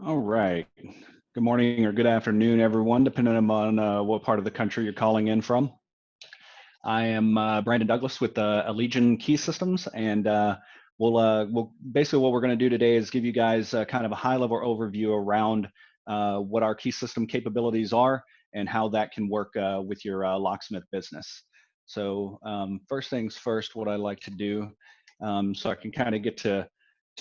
All right. Good morning or good afternoon, everyone, depending on what part of the country you're calling in from. I am Brandon Douglas with Allegiant Key Systems, and we'll basically what we're going to do today is give you guys kind of a high-level overview around what our key system capabilities are and how that can work with your locksmith business. So first things first, what I like to do, so I can kind of get to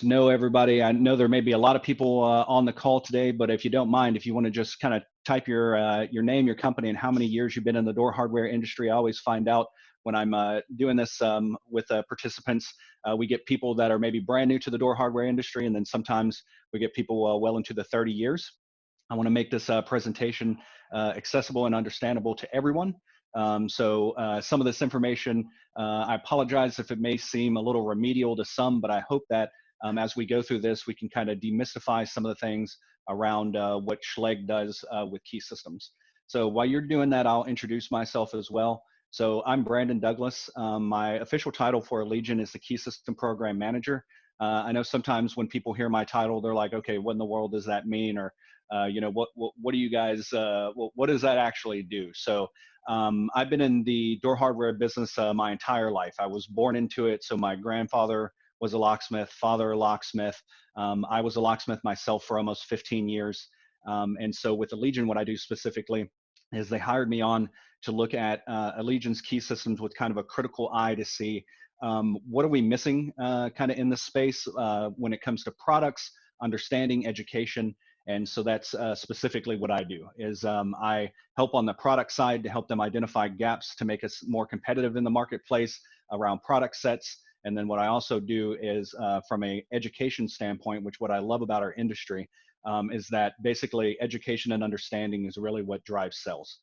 know everybody. I know there may be a lot of people on the call today, but if you don't mind, if you want to just kind of type your name, your company, and how many years you've been in the door hardware industry. I always find out when I'm doing this with participants, we get people that are maybe brand new to the door hardware industry, and then sometimes we get people well into the 30 years. I want to make this presentation accessible and understandable to everyone. So some of this information, I apologize if it may seem a little remedial to some, but I hope that as we go through this, we can kind of demystify some of the things around what Schlage does with key systems. So while you're doing that, I'll introduce myself as well. So I'm Brandon Douglas. My official title for Allegiant is the Key System Program Manager. I know sometimes when people hear my title, they're like, okay, what in the world does that mean? Or, what do you guys, what does that actually do? So I've been in the door hardware business my entire life. I was born into it. So my grandfather was a locksmith, father a locksmith. I was a locksmith myself for almost 15 years. And so with Allegiant, what I do specifically is they hired me on to look at Allegiant's key systems with kind of a critical eye to see what are we missing kind of in this space when it comes to products, understanding, education. And so that's specifically what I do is I help on the product side to help them identify gaps to make us more competitive in the marketplace around product sets. And then what I also do is from a education standpoint, which what I love about our industry is that basically education and understanding is really what drives sales.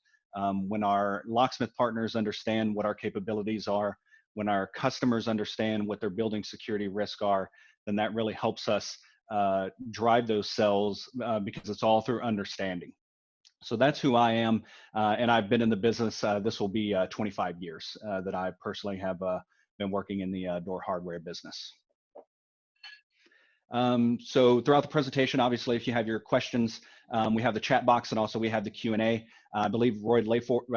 When our locksmith partners understand what our capabilities are, when our customers understand what their building security risk are, then that really helps us drive those sales because it's all through understanding. So that's who I am, and I've been in the business. This will be 25 years that I personally have been working in the door hardware business. So throughout the presentation, obviously, if you have your questions, we have the chat box and also we have the Q&A. I believe Lloyd Rayforth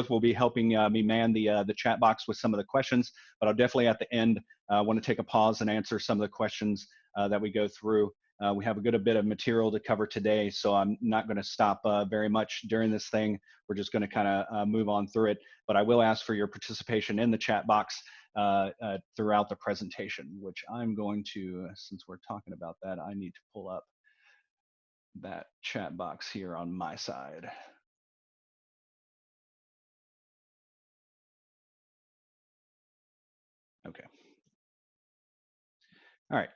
will be helping me man the chat box with some of the questions, but I'll definitely at the end want to take a pause and answer some of the questions that we go through. We have a good bit of material to cover today, so I'm not going to stop very much during this thing. We're just going to kind of move on through it, but I will ask for your participation in the chat box throughout the presentation, which I'm going to, since we're talking about that, I need to pull up that chat box here on my side. Okay. All right.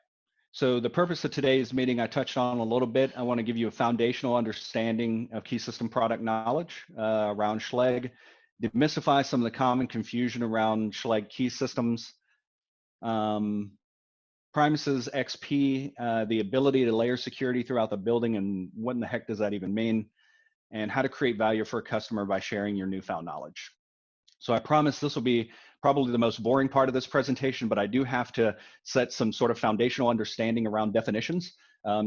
So the purpose of today's meeting, I touched on a little bit. I want to give you a foundational understanding of key system product knowledge around Schlage, demystify some of the common confusion around Schlage key systems, Primus XP, the ability to layer security throughout the building, and what in the heck does that even mean, and how to create value for a customer by sharing your newfound knowledge. So I promise this will be probably the most boring part of this presentation, but I do have to set some sort of foundational understanding around definitions.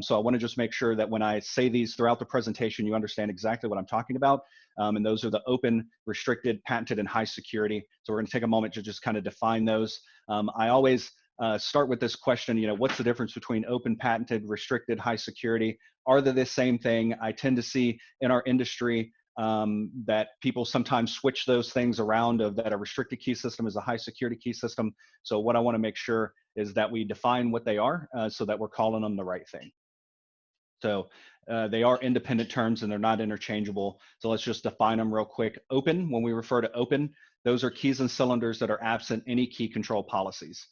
So I want to just make sure that when I say these throughout the presentation, you understand exactly what I'm talking about. And those are the open, restricted, patented, and high security. So we're going to take a moment to just kind of define those. I always start with this question, what's the difference between open, patented, restricted, high security? Are they the same thing? I tend to see in our industry that people sometimes switch those things around of that a restricted key system is a high security key system. So what I want to make sure is that we define what they are so that we're calling them the right thing. So they are independent terms and they're not interchangeable. So let's just define them real quick. Open, when we refer to open, those are keys and cylinders that are absent any key control policies.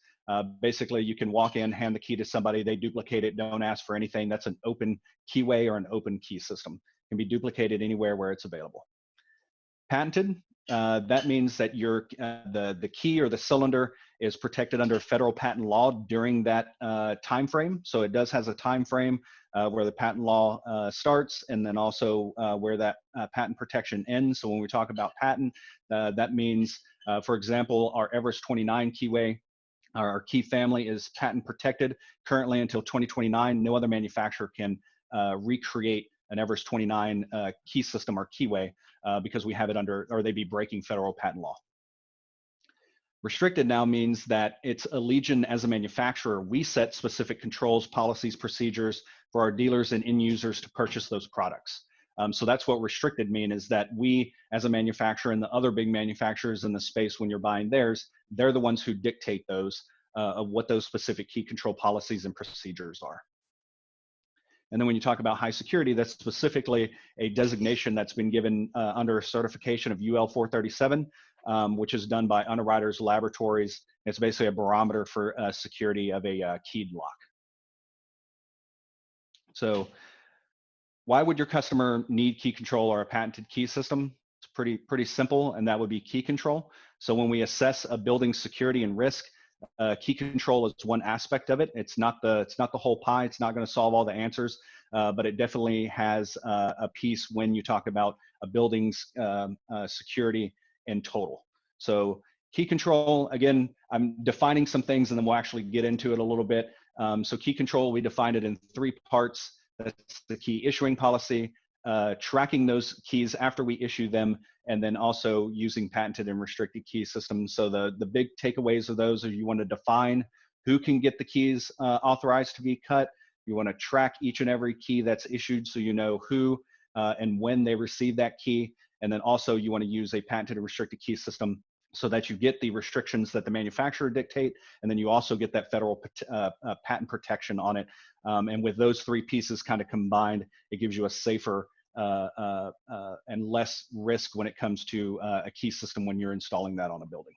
Basically, you can walk in, hand the key to somebody, they duplicate it, don't ask for anything. That's an open keyway or an open key system. Can be duplicated anywhere where it's available. Patented, that means that the key or the cylinder is protected under federal patent law during that time frame. So it does has a time frame where the patent law starts, and then also where that patent protection ends. So when we talk about patent, that means, for example, our Everest 29 keyway Our key family is patent protected currently until 2029. No other manufacturer can recreate an Everest 29 key system or keyway because we have it under, or they'd be breaking federal patent law. Restricted now means that it's Allegion as a manufacturer. We set specific controls, policies, procedures for our dealers and end users to purchase those products. So that's what restricted mean, is that we as a manufacturer and the other big manufacturers in the space, when you're buying theirs, they're the ones who dictate those of what those specific key control policies and procedures are. And then when you talk about high security, that's specifically a designation that's been given under certification of UL 437, which is done by Underwriters Laboratories. It's basically a barometer for security of a keyed lock. So why would your customer need key control or a patented key system? It's pretty simple, and that would be key control. So when we assess a building's security and risk, key control is one aspect of it. It's not the whole pie. It's not going to solve all the answers, but it definitely has a piece when you talk about a building's security in total. So key control, again, I'm defining some things and then we'll actually get into it a little bit. So key control, we defined it in 3 parts. That's the key issuing policy, tracking those keys after we issue them, and then also using patented and restricted key systems. So the big takeaways of those are you want to define who can get the keys authorized to be cut. You want to track each and every key that's issued so you know who and when they receive that key. And then also you want to use a patented and restricted key system so that you get the restrictions that the manufacturer dictate, and then you also get that federal patent protection on it. And with those 3 pieces kind of combined, it gives you a safer and less risk when it comes to a key system when you're installing that on a building.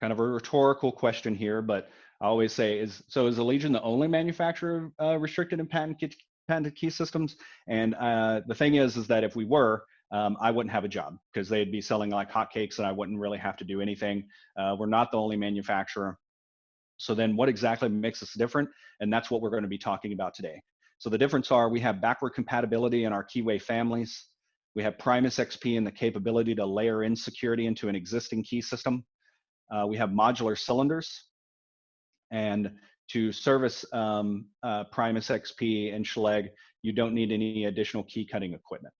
Kind of a rhetorical question here, but I always say, is Allegion the only manufacturer of restricted and patented key systems? And the thing is that if we were, I wouldn't have a job because they'd be selling like hotcakes and I wouldn't really have to do anything. We're not the only manufacturer. So then what exactly makes us different? And that's what we're going to be talking about today. So the difference are we have backward compatibility in our keyway families. We have Primus XP and the capability to layer in security into an existing key system. We have modular cylinders. And to service Primus XP and Schlage, you don't need any additional key cutting equipment.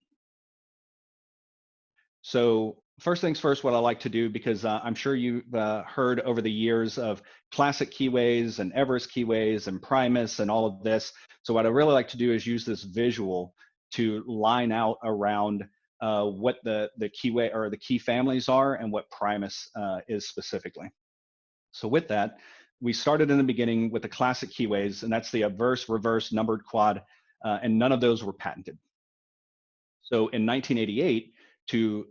So first things first, what I like to do, because I'm sure you've heard over the years of classic keyways and Everest keyways and Primus and all of this. So what I really like to do is use this visual to line out around what the keyway or the key families are and what Primus is specifically. So with that, we started in the beginning with the classic keyways, and that's the obverse, reverse, numbered quad, and none of those were patented. So in 1988, to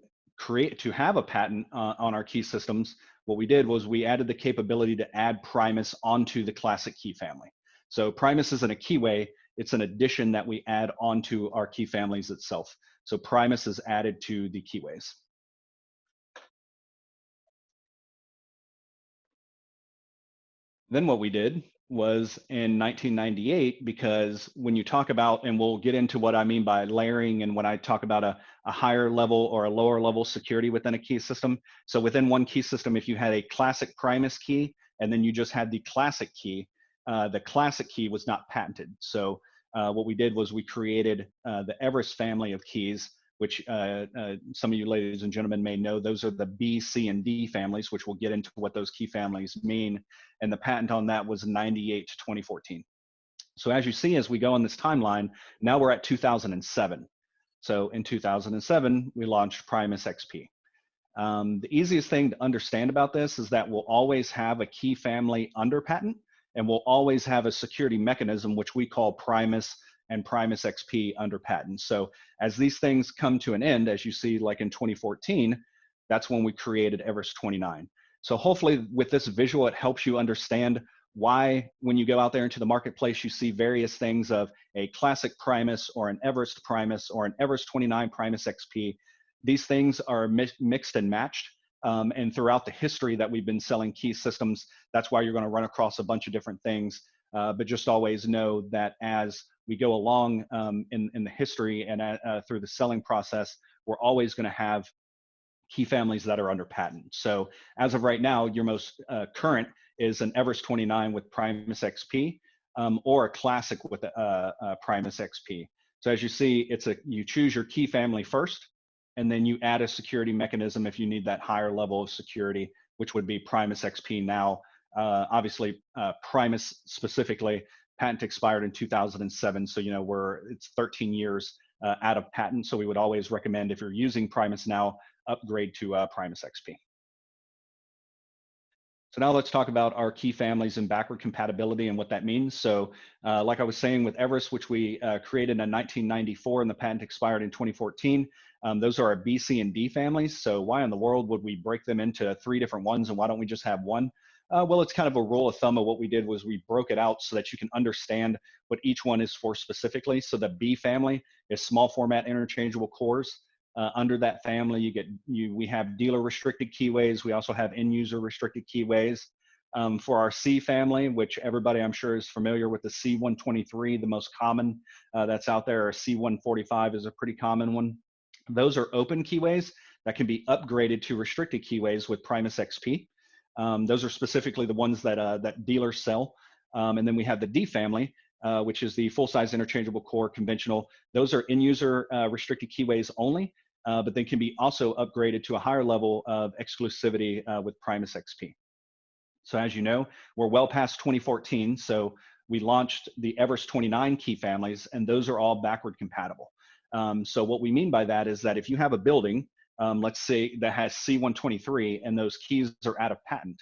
have a patent on our key systems, what we did was we added the capability to add Primus onto the classic key family. So Primus isn't a keyway, it's an addition that we add onto our key families itself. So Primus is added to the keyways. Then what we did was in 1998, because when you talk about, and we'll get into what I mean by layering and when I talk about a higher level or a lower level security within a key system. So within one key system, if you had a classic Primus key and then you just had the classic key was not patented. So what we did was we created the Everest family of keys, which some of you ladies and gentlemen may know. Those are the B, C, and D families, which we'll get into what those key families mean. And the patent on that was 98 to 2014. So as you see, as we go on this timeline, now we're at 2007. So in 2007, we launched Primus XP. The easiest thing to understand about this is that we'll always have a key family under patent, and we'll always have a security mechanism, which we call Primus and Primus XP under patent. So as these things come to an end, as you see, like in 2014, that's when we created Everest 29. So hopefully with this visual, it helps you understand why when you go out there into the marketplace, you see various things of a classic Primus or an Everest Primus or an Everest 29 Primus XP. These things are mixed and matched. And throughout the history that we've been selling key systems, that's why you're going to run across a bunch of different things. But just always know that as we go along in the history and through the selling process, we're always going to have key families that are under patent. So as of right now, your most current is an Everest 29 with Primus XP, or a Classic with Primus XP. So as you see, you choose your key family first, and then you add a security mechanism if you need that higher level of security, which would be Primus XP now. Obviously, Primus specifically, patent expired in 2007, so it's 13 years out of patent. So we would always recommend, if you're using Primus now, upgrade to Primus XP. So now let's talk about our key families and backward compatibility and what that means. So like I was saying with Everest, which we created in 1994 and the patent expired in 2014, those are our B, C, and D families. So why in the world would we break them into 3 different ones, and why don't we just have one? Well, it's kind of a rule of thumb of what we did was we broke it out so that you can understand what each one is for specifically. So the B family is small format interchangeable cores. Under that family, we have dealer restricted keyways. We also have end user restricted keyways. For our C family, which everybody I'm sure is familiar with, the C123, the most common that's out there, or C145 is a pretty common one. Those are open keyways that can be upgraded to restricted keyways with Primus XP. Those are specifically the ones that dealers sell. And then we have the D family, which is the full-size interchangeable core conventional. Those are in-user restricted keyways only, but they can be also upgraded to a higher level of exclusivity with Primus XP. So as you know, we're well past 2014, so we launched the Everest 29 key families, and those are all backward compatible. So what we mean by that is that if you have a building, let's say that has C123 and those keys are out of patent,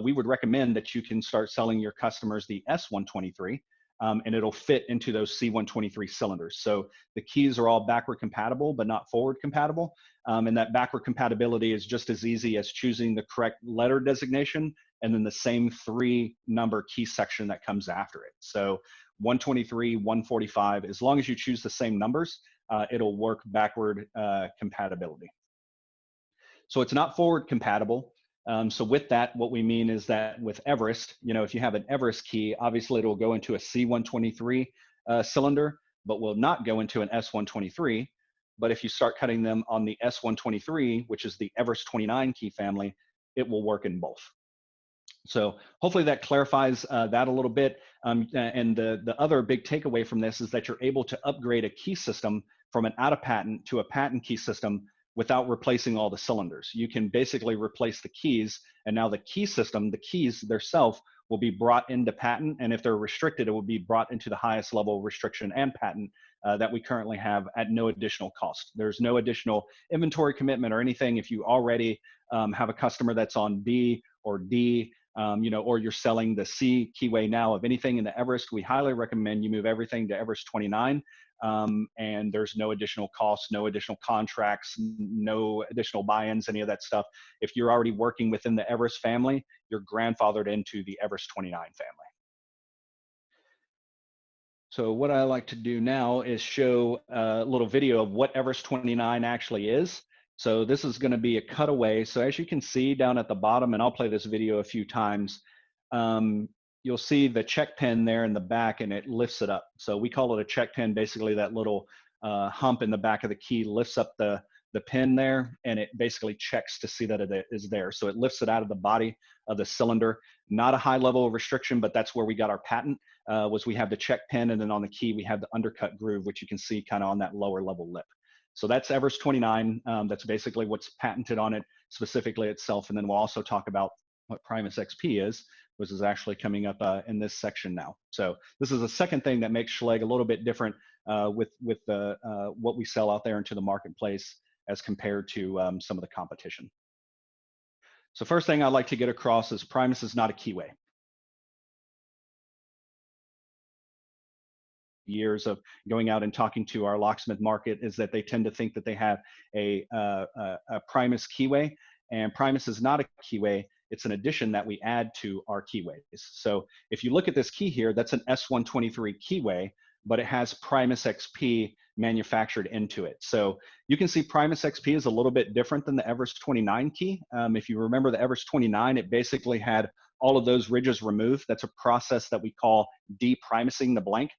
we would recommend that you can start selling your customers the S123, and it'll fit into those C123 cylinders. So the keys are all backward compatible, but not forward compatible. And that backward compatibility is just as easy as choosing the correct letter designation and then the same 3-number key section that comes after it. So 123, 145, as long as you choose the same numbers, it'll work backward compatibility. So it's not forward compatible. So with that, what we mean is that with Everest, if you have an Everest key, obviously it will go into a C123 cylinder, but will not go into an S123. But if you start cutting them on the S123, which is the Everest 29 key family, it will work in both. So hopefully that clarifies that a little bit. And the other big takeaway from this is that you're able to upgrade a key system from an out of patent to a patent key system without replacing all the cylinders. You can basically replace the keys, and now the key system, the keys themselves, will be brought into patent, and if they're restricted, it will be brought into the highest level of restriction and patent that we currently have at no additional cost. There's no additional inventory commitment or anything. If you already have a customer that's on B or D, or you're selling the C keyway now of anything in the Everest, we highly recommend you move everything to Everest 29. And there's no additional costs, no additional contracts, no additional buy-ins, any of that stuff. If you're already working within the Everest family, you're grandfathered into the Everest 29 family. So what I like to do now is show a little video of what Everest 29 actually is. So this is going to be a cutaway. So as you can see down at the bottom, and I'll play this video a few times, you'll see the check pin there in the back, and it lifts it up. So we call it a check pin. Basically, that little hump in the back of the key lifts up the pin there, and it basically checks to see that it is there. So it lifts it out of the body of the cylinder. Not a high level of restriction, but that's where we got our patent, was we have the check pin, and then on the key, we have the undercut groove, which you can see kind of on that lower level lip. So that's Everest 29. That's basically what's patented on it, specifically itself. And then we'll also talk about what Primus XP is, which is actually coming up in this section now. So this is the second thing that makes Schlage a little bit different with what we sell out there into the marketplace as compared to some of the competition. So first thing I'd like to get across is Primus is not a keyway. Years of going out and talking to our locksmith market is that they tend to think that they have a Primus keyway, and Primus is not a keyway. It's an addition that we add to our keyways. So if you look at this key here, that's an S123 keyway, but it has Primus XP manufactured into it. So you can see Primus XP is a little bit different than the Everest 29 key. If you remember the Everest 29, it basically had all of those ridges removed. That's a process that we call deprimusing the blank.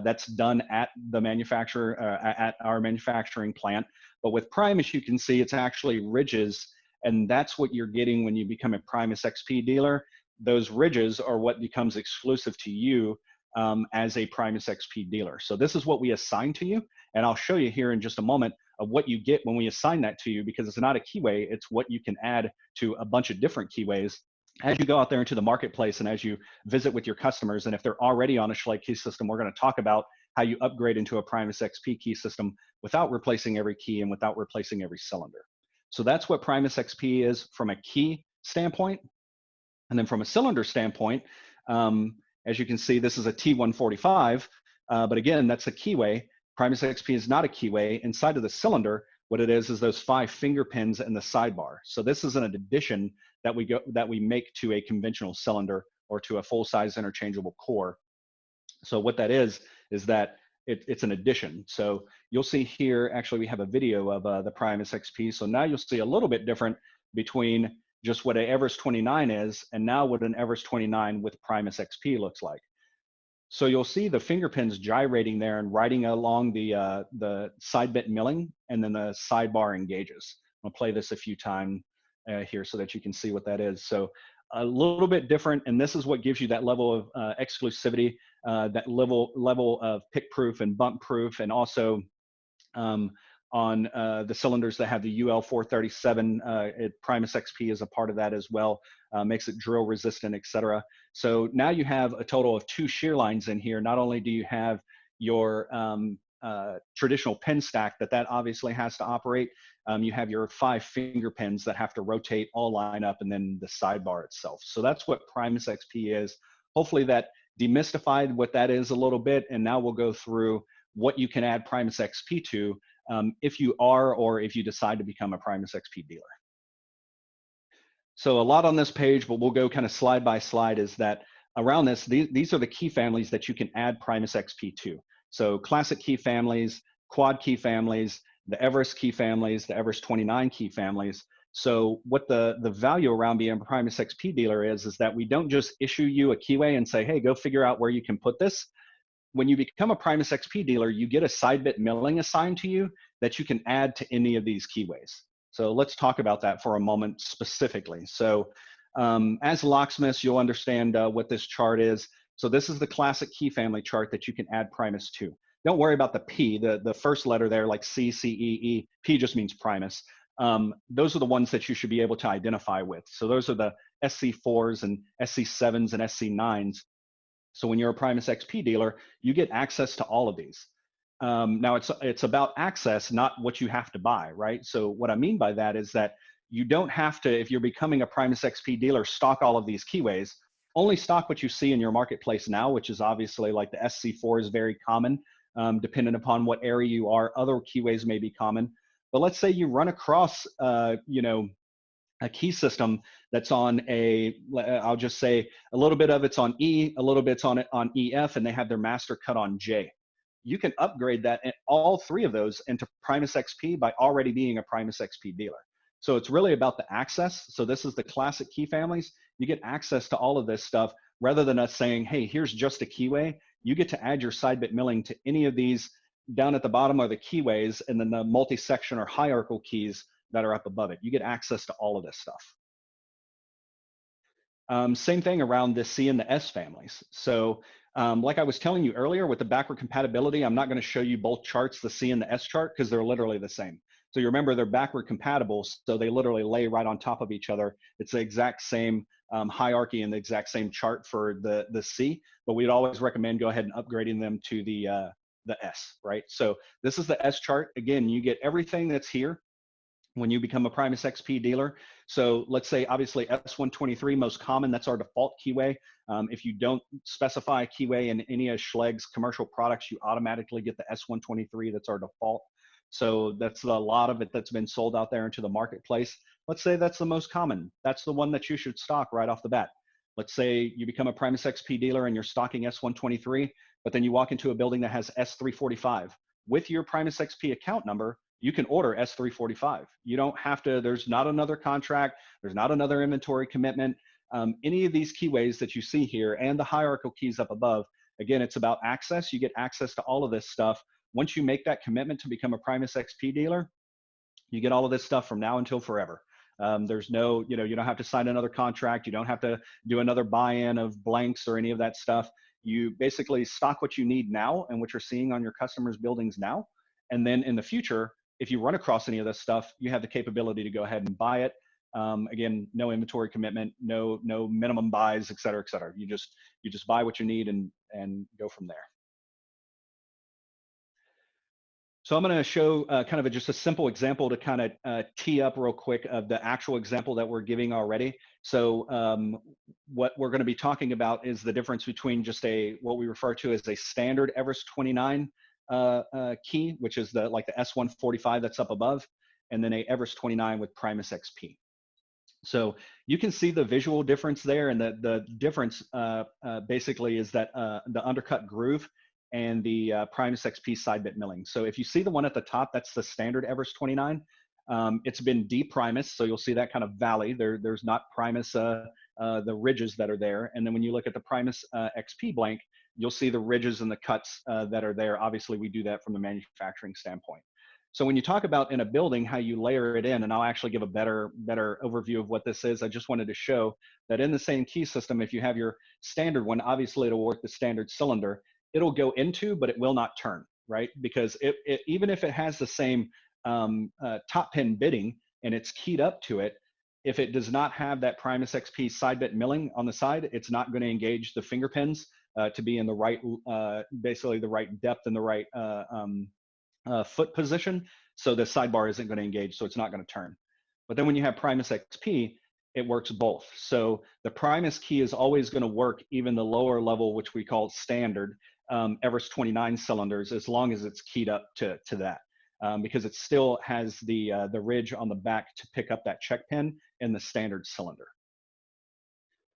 That's done at the manufacturer, at our manufacturing plant. But with Primus, you can see it's actually ridges, and that's what you're getting when you become a Primus XP dealer. Those ridges are what becomes exclusive to you as a Primus XP dealer. So this is what we assign to you, and I'll show you here in just a moment of what you get when we assign that to you, because it's not a keyway, it's what you can add to a bunch of different keyways as you go out there into the marketplace and as you visit with your customers. And if they're already on a Schlage key system, we're going to talk about how you upgrade into a Primus XP key system without replacing every key and without replacing every cylinder. So that's what Primus XP is from a key standpoint. And then from a cylinder standpoint, as you can see, this is a T145, but again, that's a keyway. Primus XP is not a keyway. Inside of the cylinder, what it is those 5 finger pins and the sidebar. So this is an addition that we make to a conventional cylinder or to a full-size interchangeable core. So what that is that it's an addition. So you'll see here, actually, we have a video of the Primus XP. So now you'll see a little bit different between just what an Everest 29 is and now what an Everest 29 with Primus XP looks like. So you'll see the finger pins gyrating there and riding along the side bit milling, and then the sidebar engages. I'll play this a few times here so that you can see what that is. So a little bit different, and this is what gives you that level of exclusivity, that level of pick proof and bump proof, and also on the cylinders that have the UL 437, Primus XP is a part of that as well, makes it drill resistant, etc. So now you have a total of 2 shear lines in here. Not only do you have your traditional pin stack that obviously has to operate, you have your 5 finger pins that have to rotate, all line up, and then the sidebar itself. So that's what Primus XP is. Hopefully that demystified what that is a little bit, and now we'll go through what you can add Primus XP to if you are, or if you decide to become a Primus XP dealer. So a lot on this page, but we'll go kind of slide by slide, is that around this, these are the key families that you can add Primus XP to. So classic key families, quad key families, the Everest key families, the Everest 29 key families. So what the value around being a Primus XP dealer is that we don't just issue you a keyway and say, hey, go figure out where you can put this. When you become a Primus XP dealer, you get a side bit milling assigned to you that you can add to any of these keyways. So let's talk about that for a moment specifically. So as locksmiths, you'll understand what this chart is. So this is the classic key family chart that you can add Primus to. Don't worry about the P, the first letter there, like C, C, E, E. P just means Primus. Those are the ones that you should be able to identify with. So those are the SC4s and SC7s and SC9s. So when you're a Primus XP dealer, you get access to all of these. Now it's about access, not what you have to buy, right? So what I mean by that is that you don't have to, if you're becoming a Primus XP dealer, stock all of these keyways. Only stock what you see in your marketplace now, which is obviously like the SC4 is very common, depending upon what area you are. Other keyways may be common, but let's say you run across, a key system that's on I'll just say a little bit of it's on E, a little bit's on EF, and they have their master cut on J. You can upgrade that, all 3 of those, into Primus XP by already being a Primus XP dealer. So it's really about the access. So this is the classic key families. You get access to all of this stuff rather than us saying, hey, here's just a keyway. You get to add your side bit milling to any of these. Down at the bottom are the keyways, and then the multi-section or hierarchical keys that are up above it. You get access to all of this stuff. Same thing around the C and the S families. So like I was telling you earlier with the backward compatibility, I'm not going to show you both charts, the C and the S chart, because they're literally the same. So you remember they're backward compatible, so they literally lay right on top of each other. It's the exact same hierarchy and the exact same chart for the C, but we'd always recommend go ahead and upgrading them to the S, right? So this is the S chart. Again, you get everything that's here when you become a Primus XP dealer. So let's say obviously S123 most common, that's our default keyway. If you don't specify a keyway in any of Schlage's commercial products, you automatically get the S123, that's our default. So that's a lot of it that's been sold out there into the marketplace. Let's say that's the most common. That's the one that you should stock right off the bat. Let's say you become a Primus XP dealer and you're stocking S123, but then you walk into a building that has S345. With your Primus XP account number, you can order S345. You don't have to, there's not another contract, there's not another inventory commitment. Any of these keyways that you see here and the hierarchical keys up above, Again, it's about access. You get access to all of this stuff. Once you make that commitment to become a Primus XP dealer, you get all of this stuff from now until forever. There's no, you don't have to sign another contract. You don't have to do another buy-in of blanks or any of that stuff. You basically stock what you need now and what you're seeing on your customers' buildings now. And then in the future, if you run across any of this stuff, you have the capability to go ahead and buy it. Again, no inventory commitment, no minimum buys, et cetera, et cetera. You just buy what you need and go from there. So I'm going to show kind of just a simple example to kind of tee up real quick of the actual example that we're giving already. So what we're going to be talking about is the difference between just what we refer to as a standard Everest 29 key, which is like the S145 that's up above, and then a Everest 29 with Primus XP. So you can see the visual difference there, and the difference basically is that the undercut groove and the Primus XP side bit milling. So if you see the one at the top, that's the standard Everest 29. It's been de-Primus, so you'll see that kind of valley. There's not Primus, the ridges that are there. And then when you look at the Primus XP blank, you'll see the ridges and the cuts that are there. Obviously, we do that from the manufacturing standpoint. So when you talk about in a building how you layer it in, and I'll actually give a better overview of what this is, I just wanted to show that in the same key system, if you have your standard one, obviously it'll work the standard cylinder. It'll go into, but it will not turn, right? Because even if it has the same top pin bitting and it's keyed up to it, if it does not have that Primus XP side bit milling on the side, it's not going to engage the finger pins to be in the right, basically the right depth and the right foot position. So the sidebar isn't going to engage, so it's not going to turn. But then when you have Primus XP, it works both. So the Primus key is always going to work even the lower level, which we call standard Everest 29 cylinders, as long as it's keyed up to that, because it still has the ridge on the back to pick up that check pin in the standard cylinder.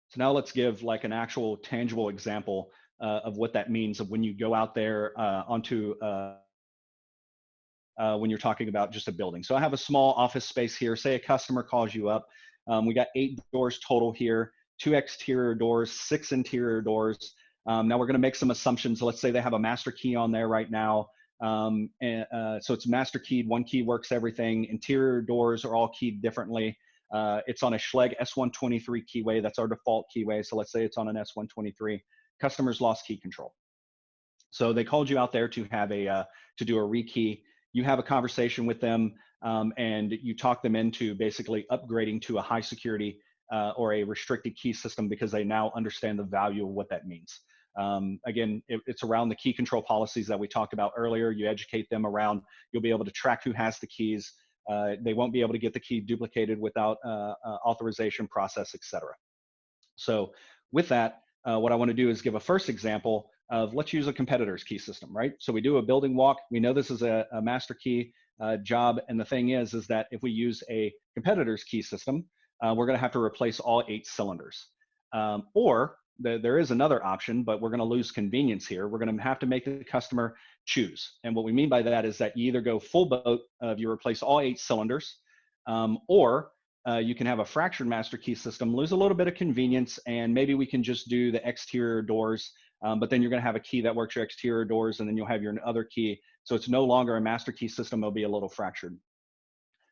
So now let's give like an actual tangible example of what that means of when you go out there onto when you're talking about just a building. So I have a small office space here. Say a customer calls you up. We got 8 doors total here, 2 exterior doors, 6 interior doors. Now we're going to make some assumptions. Let's say they have a master key on there right now. So it's master keyed, 1 key works everything. Interior doors are all keyed differently. It's on a Schlage S123 keyway. That's our default keyway. So let's say it's on an S123. Customers lost key control. So they called you out there to have to do a rekey. You have a conversation with them and you talk them into basically upgrading to a high security or a restricted key system because they now understand the value of what that means. Again, it's around the key control policies that we talked about earlier. You educate them around, you'll be able to track who has the keys. They won't be able to get the key duplicated without authorization process, etc. So with that, what I want to do is give a first example of, let's use a competitor's key system, right? So we do a building walk. We know this is a master key job. And the thing is that if we use a competitor's key system, we're going to have to replace all 8 cylinders. Or there is another option, but we're going to lose convenience here. We're going to have to make the customer choose. And what we mean by that is that you either go full boat of you replace all 8 cylinders, or you can have a fractured master key system, lose a little bit of convenience, and maybe we can just do the exterior doors, but then you're going to have a key that works your exterior doors, and then you'll have your other key. So it's no longer a master key system, it'll be a little fractured.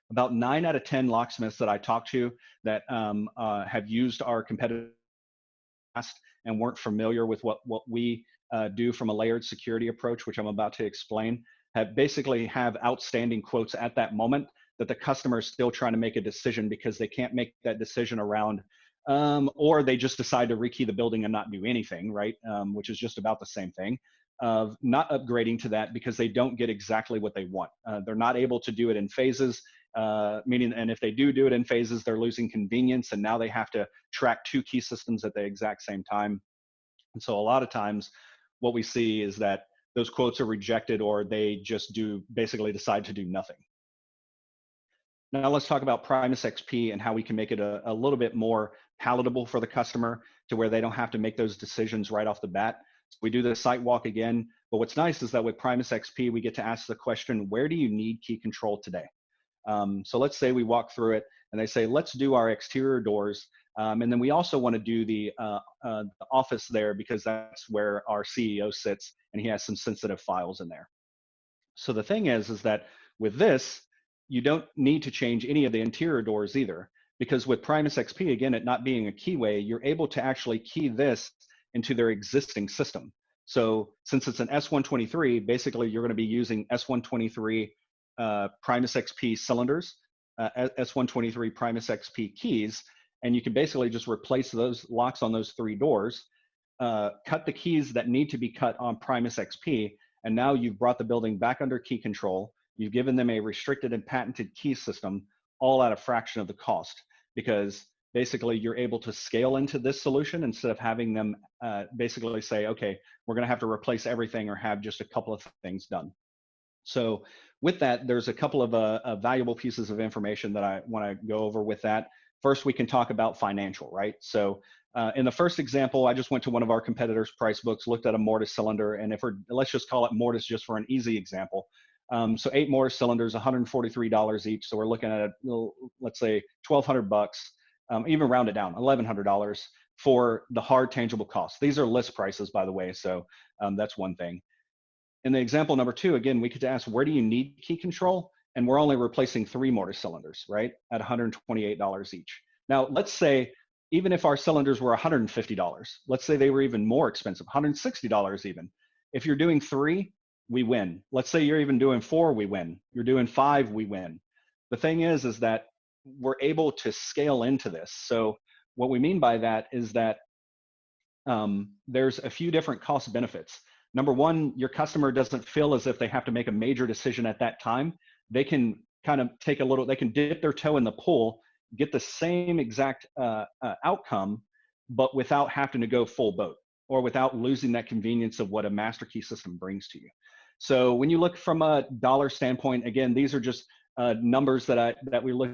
About 9 out of 10 locksmiths that I talk to that have used our competitive and weren't familiar with what we do from a layered security approach, which I'm about to explain, basically have outstanding quotes at that moment that the customer is still trying to make a decision because they can't make that decision around, or they just decide to rekey the building and not do anything, right? Which is just about the same thing of not upgrading to that because they don't get exactly what they want. They're not able to do it in phases, meaning, and if they do it in phases, they're losing convenience, and now they have to track 2 key systems at the exact same time. And so a lot of times what we see is that those quotes are rejected, or they just basically decide to do nothing. Now let's talk about Primus XP and how we can make it a little bit more palatable for the customer to where they don't have to make those decisions right off the bat. So we do the site walk again, but what's nice is that with Primus XP, we get to ask the question, where do you need key control today? So let's say we walk through it and they say, let's do our exterior doors. And then we also want to do the office there because that's where our CEO sits and he has some sensitive files in there. So the thing is that with this, you don't need to change any of the interior doors either, because with Primus XP, again, it not being a keyway, you're able to actually key this into their existing system. So since it's an S123, basically you're going to be using S123 Primus XP cylinders, S123 Primus XP keys, and you can basically just replace those locks on those three doors, cut the keys that need to be cut on Primus XP, and now you've brought the building back under key control. You've given them a restricted and patented key system, all at a fraction of the cost, because basically you're able to scale into this solution instead of having them basically say, okay, we're going to have to replace everything or have just a couple of things done. So with that, there's a couple of valuable pieces of information that I want to go over with that. First, we can talk about financial, right? So in the first example, I just went to one of our competitors' price books, looked at a mortise cylinder, and let's just call it mortise just for an easy example. So 8 mortise cylinders, $143 each. So we're looking at, let's say, $1,200, even round it down, $1,100 for the hard tangible costs. These are list prices, by the way, so that's one thing. In the example number 2, again, we could ask, where do you need key control? And we're only replacing 3 mortise cylinders, right, at $128 each. Now, let's say, even if our cylinders were $150, let's say they were even more expensive, $160 even. If you're doing 3, we win. Let's say you're even doing 4, we win. You're doing 5, we win. The thing is that we're able to scale into this. So what we mean by that is that there's a few different cost benefits. Number one, your customer doesn't feel as if they have to make a major decision at that time. They can kind of they can dip their toe in the pool, get the same exact outcome, but without having to go full boat or without losing that convenience of what a master key system brings to you. So when you look from a dollar standpoint, again, these are just numbers that we look,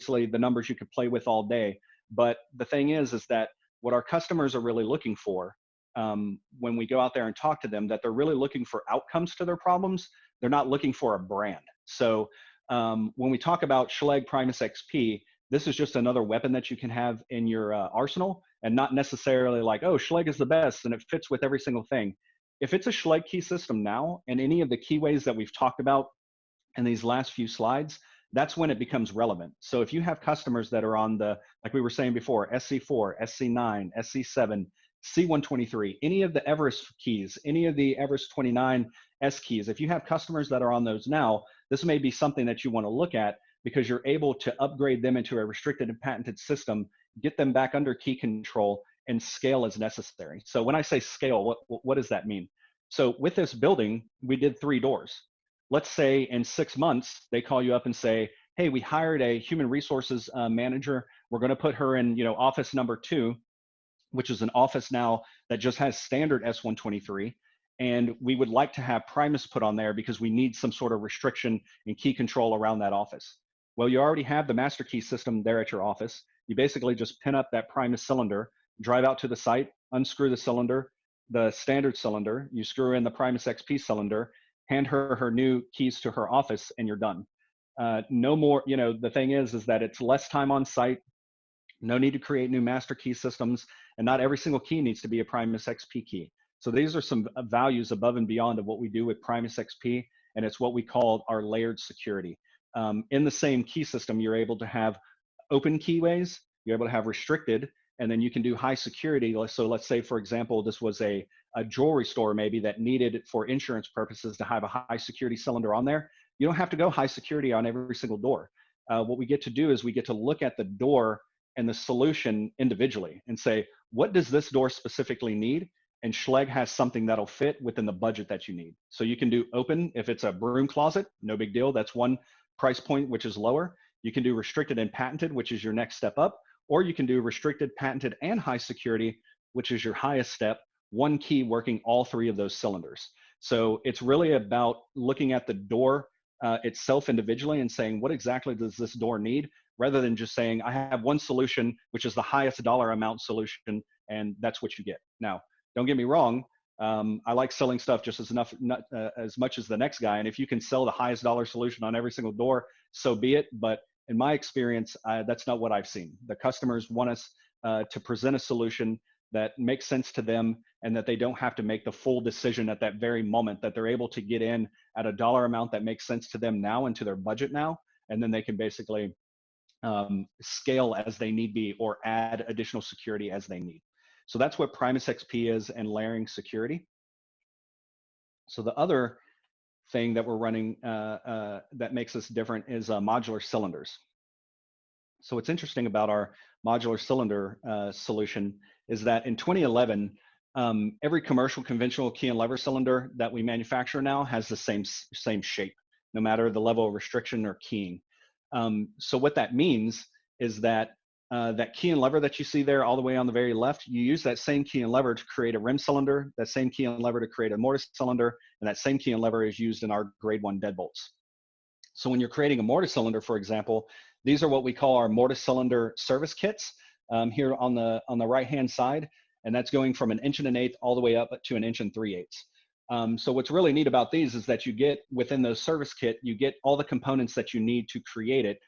the numbers you could play with all day. But the thing is that what our customers are really looking for when we go out there and talk to them, that they're really looking for outcomes to their problems. They're not looking for a brand. So when we talk about Schlage Primus XP, this is just another weapon that you can have in your arsenal, and not necessarily like, oh, Schlage is the best and it fits with every single thing. If it's a Schlage key system now, and any of the keyways that we've talked about in these last few slides, that's when it becomes relevant. So if you have customers that are on the, like we were saying before, SC4, SC9, SC7, C123, any of the Everest keys, any of the Everest 29 S keys, if you have customers that are on those now, this may be something that you want to look at, because you're able to upgrade them into a restricted and patented system, get them back under key control, and scale as necessary. So when I say scale, what does that mean? So with this building, we did 3 doors. Let's say in 6 months, they call you up and say, hey, we hired a human resources manager. We're going to put her in, office number 2, which is an office now that just has standard S123. And we would like to have Primus put on there because we need some sort of restriction and key control around that office. Well, you already have the master key system there at your office. You basically just pin up that Primus cylinder, drive out to the site, unscrew the cylinder, the standard cylinder, you screw in the Primus XP cylinder, hand her new keys to her office, and you're done. No more, the thing is that it's less time on site, no need to create new master key systems, and not every single key needs to be a Primus XP key. So these are some values above and beyond of what we do with Primus XP, and it's what we call our layered security. In the same key system, you're able to have open keyways, you're able to have restricted, and then you can do high security. So let's say, for example, this was a jewelry store maybe that needed, for insurance purposes, to have a high security cylinder on there. You don't have to go high security on every single door. What we get to do is we get to look at the door and the solution individually and say, what does this door specifically need? And Schlage has something that'll fit within the budget that you need. So you can do open if it's a broom closet, no big deal. That's one price point, which is lower. You can do restricted and patented, which is your next step up, or you can do restricted, patented, and high security, which is your highest step, one key working all 3 of those cylinders. So it's really about looking at the door itself individually and saying, what exactly does this door need? Rather than just saying, I have one solution, which is the highest dollar amount solution, and that's what you get. Now, don't get me wrong. I like selling stuff just as much as the next guy. And if you can sell the highest dollar solution on every single door, so be it. But in my experience, that's not what I've seen. The customers want us to present a solution that makes sense to them and that they don't have to make the full decision at that very moment, that they're able to get in at a dollar amount that makes sense to them now and to their budget now. And then they can basically scale as they need be or add additional security as they need. So that's what Primus XP is and layering security. So the other thing that we're running that makes us different is modular cylinders. So what's interesting about our modular cylinder solution is that in 2011, every commercial conventional key and lever cylinder that we manufacture now has the same shape, no matter the level of restriction or keying. So what that means is that that key and lever that you see there all the way on the very left, you use that same key and lever to create a rim cylinder, that same key and lever to create a mortise cylinder, and that same key and lever is used in our grade 1 deadbolts. So when you're creating a mortise cylinder, for example, these are what we call our mortise cylinder service kits here on the right-hand side, and that's going from 1 1/8" all the way up to 1 3/8". So what's really neat about these is that you get within those service kit, you get all the components that you need to create it.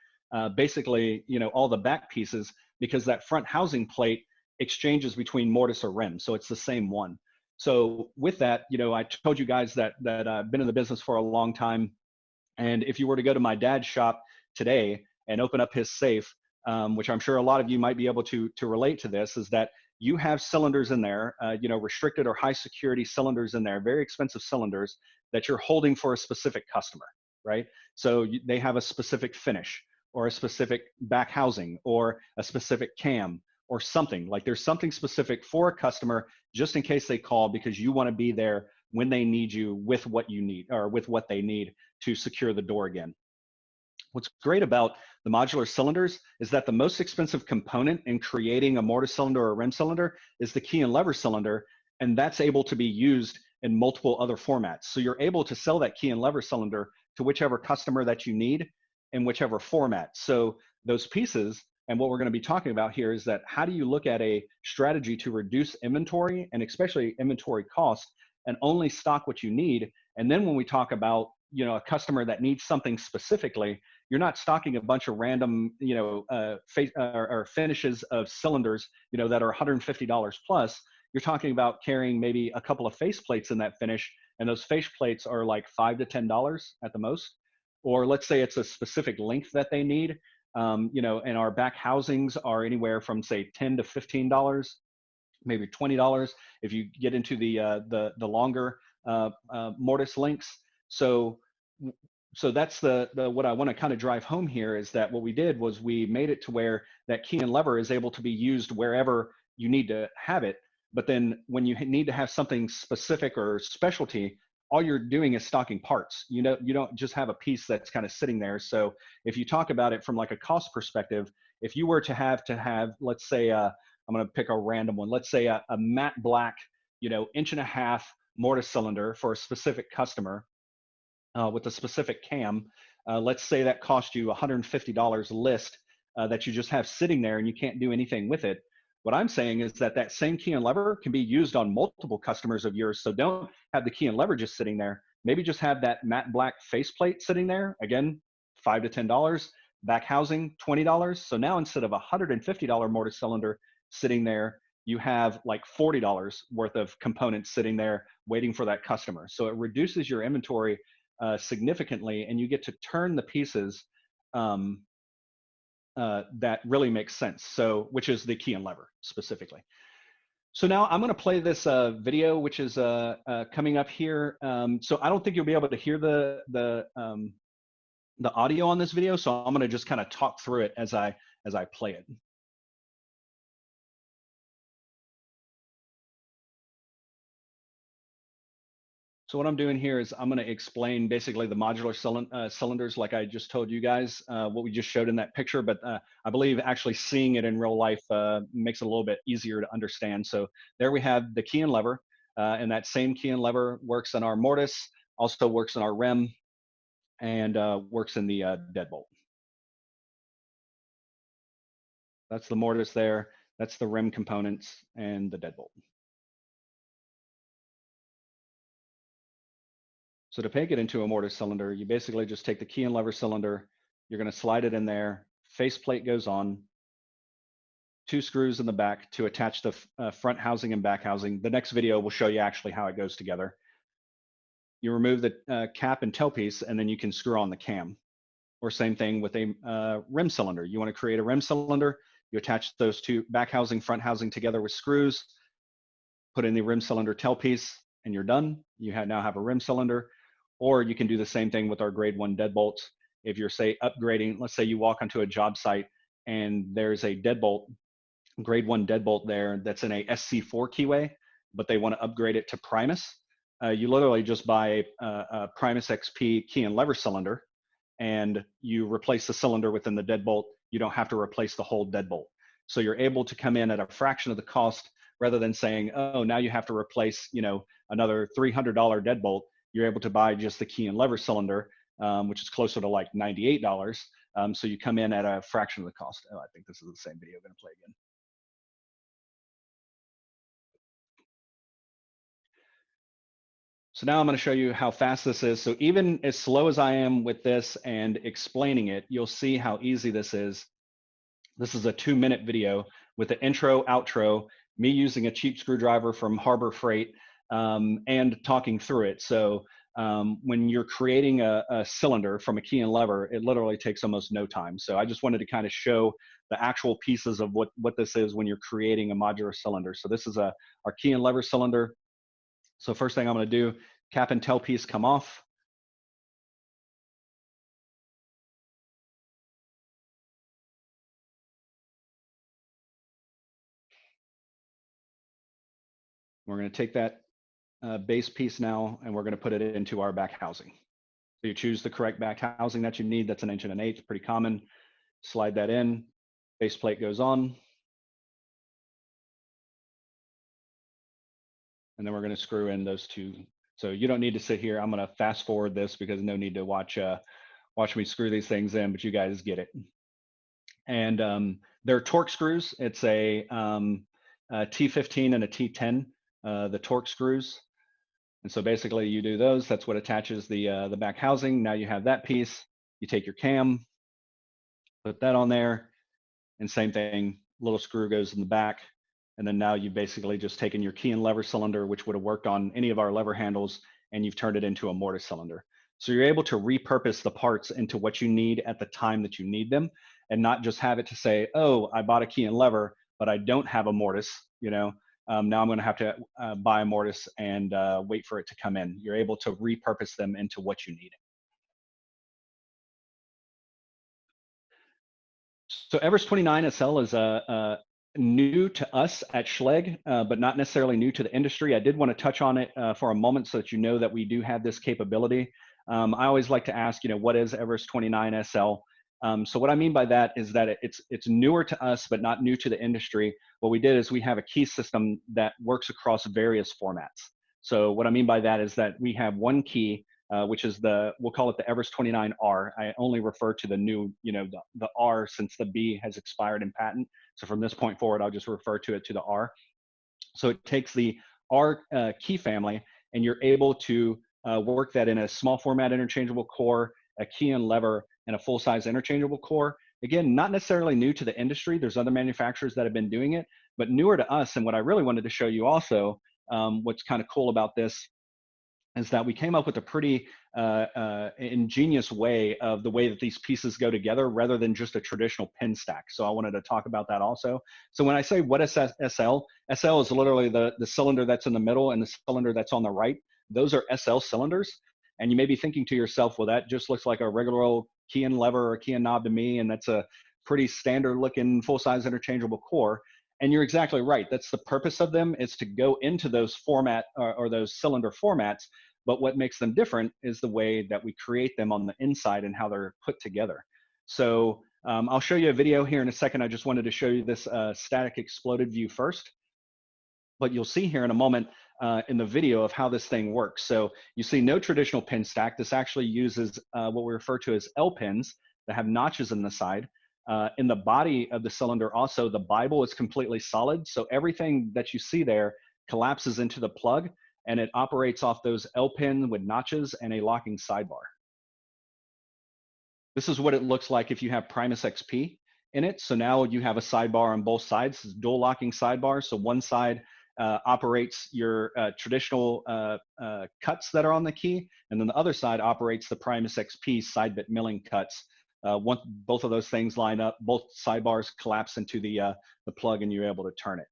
Basically, all the back pieces, because that front housing plate exchanges between mortise or rim, so it's the same one. So with that, I told you guys that I've been in the business for a long time. And if you were to go to my dad's shop today and open up his safe, which I'm sure a lot of you might be able to relate to this, is that you have cylinders in there, restricted or high security cylinders in there, very expensive cylinders that you're holding for a specific customer, right? So they have a specific finish or a specific back housing or a specific cam or something. Like there's something specific for a customer just in case they call, because you want to be there when they need you with what you need or with what they need to secure the door again. What's great about the modular cylinders is that the most expensive component in creating a mortise cylinder or a rim cylinder is the key and lever cylinder, and that's able to be used in multiple other formats. So you're able to sell that key and lever cylinder to whichever customer that you need in whichever format. So those pieces, and what we're going to be talking about here, is that how do you look at a strategy to reduce inventory and especially inventory cost and only stock what you need. And then when we talk about a customer that needs something specifically, you're not stocking a bunch of random or finishes of cylinders that are $150 plus. You're talking about carrying maybe a couple of face plates in that finish, and those face plates are like $5 to $10 at the most. Or let's say it's a specific length that they need, and our back housings are anywhere from say $10 to $15, maybe $20 if you get into the longer mortise lengths. So that's the what I want to kind of drive home here, is that what we did was we made it to where that key and lever is able to be used wherever you need to have it. But then when you need to have something specific or specialty, all you're doing is stocking parts. You don't just have a piece that's kind of sitting there. So if you talk about it from like a cost perspective, if you were to have, let's say, I'm going to pick a random one. Let's say a matte black, 1.5" mortise cylinder for a specific customer with a specific cam. Let's say that cost you $150 list that you just have sitting there and you can't do anything with it. What I'm saying is that same key and lever can be used on multiple customers of yours. So don't have the key and lever just sitting there. Maybe just have that matte black faceplate sitting there. Again, $5 to $10. Back housing, $20. So now instead of a $150 mortise cylinder sitting there, you have like $40 worth of components sitting there waiting for that customer. So it reduces your inventory significantly, and you get to turn the pieces that really makes sense. So, which is the key and lever specifically. So now I'm going to play this video, which is coming up here. So I don't think you'll be able to hear the audio on this video. So I'm going to just kind of talk through it as I play it. So what I'm doing here is I'm going to explain basically the modular cylinders, like I just told you guys, what we just showed in that picture. But I believe actually seeing it in real life makes it a little bit easier to understand. So there we have the key and lever, and that same key and lever works in our mortise, also works in our rim, and works in the deadbolt. That's the mortise there. That's the rim components and the deadbolt. So to make it into a mortise cylinder, you basically just take the key and lever cylinder, you're going to slide it in there, faceplate goes on, 2 screws in the back to attach the front housing and back housing. The next video will show you actually how it goes together. You remove the cap and tailpiece, and then you can screw on the cam. Or same thing with a rim cylinder. You want to create a rim cylinder, you attach those two back housing, front housing together with screws, put in the rim cylinder tailpiece, and you're done. You now have a rim cylinder. Or you can do the same thing with our grade 1 deadbolts. If you're, say, upgrading, let's say you walk onto a job site and there's a deadbolt, grade 1 deadbolt there that's in a SC4 keyway, but they want to upgrade it to Primus. You literally just buy a Primus XP key and lever cylinder, and you replace the cylinder within the deadbolt. You don't have to replace the whole deadbolt. So you're able to come in at a fraction of the cost, rather than saying, oh, now you have to replace, another $300 deadbolt. You're able to buy just the key and lever cylinder, which is closer to like $98. So you come in at a fraction of the cost. Oh, I think this is the same video I'm going to play again. So now I'm going to show you how fast this is. So even as slow as I am with this and explaining it, you'll see how easy this is. This is a 2-minute video with the intro, outro, me using a cheap screwdriver from Harbor Freight, and talking through it. So when you're creating a cylinder from a key and lever, it literally takes almost no time. So I just wanted to kind of show the actual pieces of what this is when you're creating a modular cylinder. So this is our key and lever cylinder. So first thing I'm going to do, cap and tail piece come off. We're going to take that base piece now, and we're going to put it into our back housing. So you choose the correct back housing that you need. That's 1 1/8 inch, pretty common. Slide that in, base plate goes on. And then we're going to screw in those two. So you don't need to sit here. I'm going to fast forward this because no need to watch me screw these things in, but you guys get it. And they're torque screws. It's a T15 and a T10, the torque screws. And so basically you do those. That's what attaches the back housing. Now you have that piece. You take your cam, put that on there, and same thing, little screw goes in the back. And then now you've basically just taken your key and lever cylinder, which would have worked on any of our lever handles, and you've turned it into a mortise cylinder. So you're able to repurpose the parts into what you need at the time that you need them, and not just have it to say, oh, I bought a key and lever, but I don't have a mortise, now I'm going to have to buy a mortise and wait for it to come in. You're able to repurpose them into what you need. So Everest 29 SL is new to us at Schlage, but not necessarily new to the industry. I did want to touch on it for a moment so that you know that we do have this capability. I always like to ask, what is Everest 29 SL? So what I mean by that is that it's newer to us, but not new to the industry. What we did is we have a key system that works across various formats. So what I mean by that is that we have one key, which is we'll call it the Everest 29R. I only refer to the new, the R, since the B has expired in patent. So from this point forward, I'll just refer to it to the R. So it takes the R key family, and you're able to work that in a small format interchangeable core, a key and lever, and a full-size interchangeable core. Again, not necessarily new to the industry. There's other manufacturers that have been doing it, but newer to us. And what I really wanted to show you also, what's kind of cool about this, is that we came up with a pretty ingenious way of the way that these pieces go together, rather than just a traditional pin stack. So I wanted to talk about that also. So when I say what is SL, SL is literally the cylinder that's in the middle and the cylinder that's on the right. Those are SL cylinders. And you may be thinking to yourself, well, that just looks like a regular old key and lever or key and knob to me, and that's a pretty standard looking full-size interchangeable core. And you're exactly right. That's the purpose of them, is to go into those format or those cylinder formats. But what makes them different is the way that we create them on the inside and how they're put together. So I'll show you a video here in a second. I just wanted to show you this static exploded view first. But you'll see here in a moment in the video of how this thing works. So you see no traditional pin stack. This actually uses what we refer to as L pins that have notches in the side. In the body of the cylinder also, the Bible is completely solid. So everything that you see there collapses into the plug, and it operates off those L pin with notches and a locking sidebar. This is what it looks like if you have Primus XP. in it. So now you have a sidebar on both sides, dual locking sidebar. So one side operates your traditional cuts that are on the key, and then the other side operates the Primus XP side bit milling cuts. Once both of those things line up, both sidebars collapse into the plug, and you're able to turn it.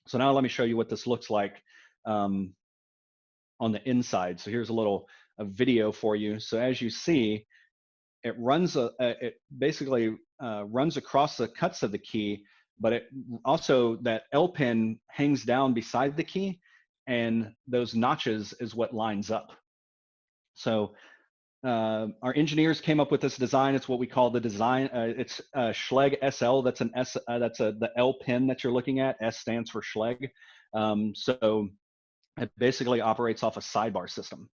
So now let me show you what this looks like on the inside. So here's a video for you. So as you see, it runs it basically runs across the cuts of the key, but it also, that L pin hangs down beside the key, and those notches is what lines up. So our engineers came up with this design. It's what we call the design. It's Schlage SL. That's an S. The L pin that you're looking at. S stands for Schlage. So it basically operates off a sidebar system.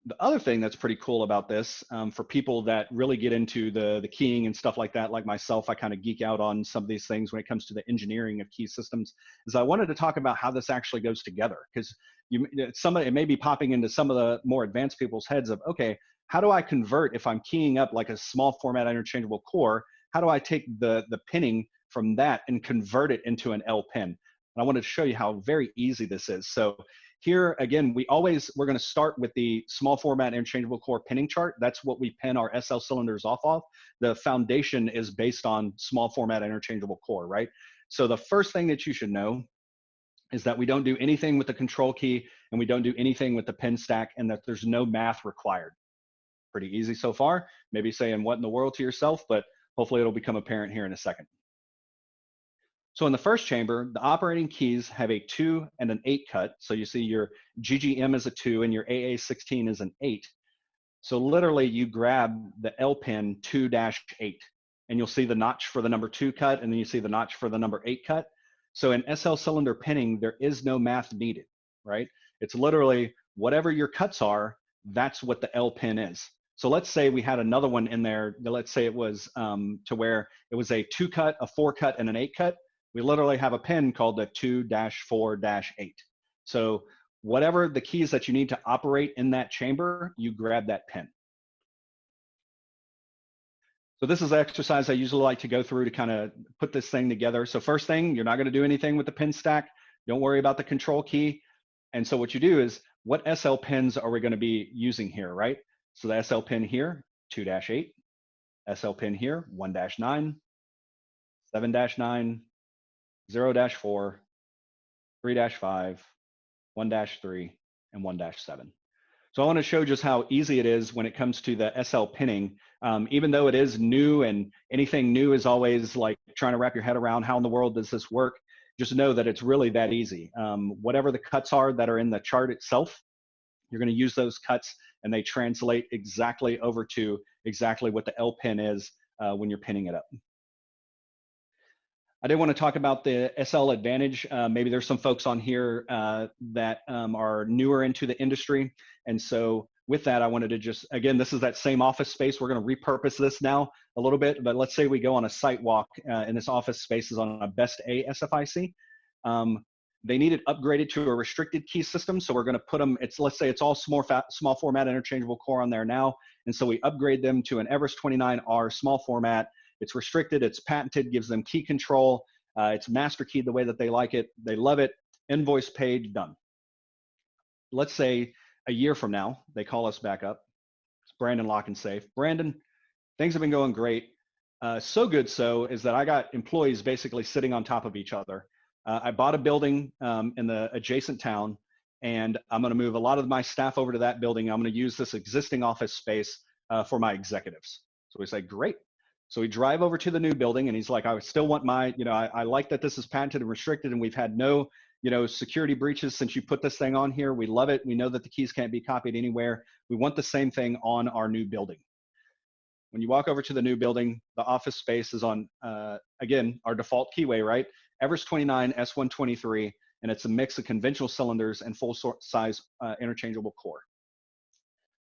The other thing that's pretty cool about this, for people that really get into the keying and stuff like that, like myself, I kind of geek out on some of these things when it comes to the engineering of key systems, is I wanted to talk about how this actually goes together, because it may be popping into some of the more advanced people's heads of, okay, how do I convert, if I'm keying up like a small format interchangeable core, how do I take the pinning from that and convert it into an L pin? And I wanted to show you how very easy this is. So here, again, we're going to start with the small format interchangeable core pinning chart. That's what we pin our SL cylinders off of. The foundation is based on small format interchangeable core, right? So the first thing that you should know is that we don't do anything with the control key, and we don't do anything with the pin stack, and that there's no math required. Pretty easy so far. Maybe saying what in the world to yourself, but hopefully it'll become apparent here in a second. So in the first chamber, the operating keys have a 2 and an 8 cut. So you see your GGM is a 2 and your AA16 is an 8. So literally you grab the L pin 2-8, and you'll see the notch for the number 2 cut, and then you see the notch for the number 8 cut. So in SL cylinder pinning, there is no math needed, right? It's literally whatever your cuts are, that's what the L pin is. So let's say we had another one in there. Let's say it was to where it was a 2 cut, a 4 cut, and an 8 cut. We literally have a pin called the 2-4-8. So whatever the keys that you need to operate in that chamber, you grab that pin. So this is the exercise I usually like to go through to kind of put this thing together. So first thing, you're not going to do anything with the pin stack. Don't worry about the control key. And so what you do is, what SL pins are we going to be using here, right? So the SL pin here, 2-8, SL pin here, 1-9, 7-9, 0-4, 3-5, 1-3, and 1-7. So I want to show just how easy it is when it comes to the SL pinning. Even though it is new, and anything new is always like trying to wrap your head around how in the world does this work, just know that it's really that easy. Whatever the cuts are that are in the chart itself, you're going to use those cuts, and they translate exactly over to exactly what the L pin is when you're pinning it up. I did want to talk about the SL Advantage. Maybe there's some folks on here that are newer into the industry. And so with that, I wanted to just, again, this is that same office space. We're going to repurpose this now a little bit, but let's say we go on a site walk and this office space is on a Best A SFIC. They need it upgraded to a restricted key system. So we're going to put them, let's say it's all small format interchangeable core on there now. And so we upgrade them to an Everest 29R small format. It's restricted, it's patented, gives them key control. It's master keyed the way that they like it. They love it. Invoice paid, done. Let's say a year from now, they call us back up. It's Brandon Lock and Safe. Brandon, things have been going great. So good so is that I got employees basically sitting on top of each other. I bought a building in the adjacent town, and I'm going to move a lot of my staff over to that building. I'm going to use this existing office space for my executives. So we say, great. So we drive over to the new building, and he's like, I still want my, I like that this is patented and restricted, and we've had no, security breaches since you put this thing on here. We love it. We know that the keys can't be copied anywhere. We want the same thing on our new building. When you walk over to the new building, the office space is on, again, our default keyway, right? Everest 29 S123, and it's a mix of conventional cylinders and full size interchangeable core.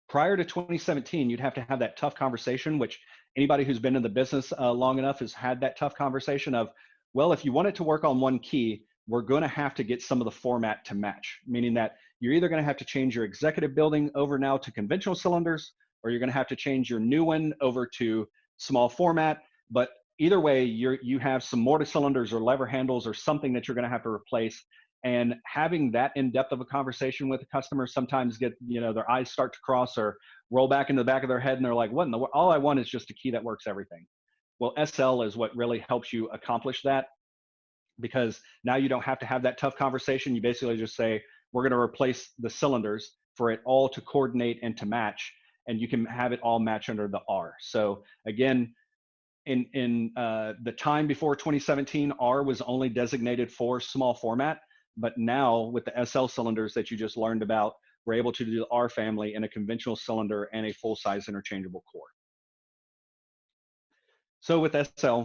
Prior to 2017, you'd have to have that tough conversation, which anybody who's been in the business long enough has had that tough conversation of, well, if you want it to work on one key, we're going to have to get some of the format to match, meaning that you're either going to have to change your executive building over now to conventional cylinders, or you're going to have to change your new one over to small format. But either way, you have some mortar cylinders or lever handles or something that you're going to have to replace. And having that in depth of a conversation with a customer sometimes get, their eyes start to cross or roll back into the back of their head, and they're like, what in the, all I want is just a key that works everything. Well, SL is what really helps you accomplish that, because now you don't have to have that tough conversation. You basically just say, we're going to replace the cylinders for it all to coordinate and to match, and you can have it all match under the R. So again, in the time before 2017, R was only designated for small format, but now with the SL cylinders that you just learned about, we're able to do the R family in a conventional cylinder and a full-size interchangeable core. So with SL,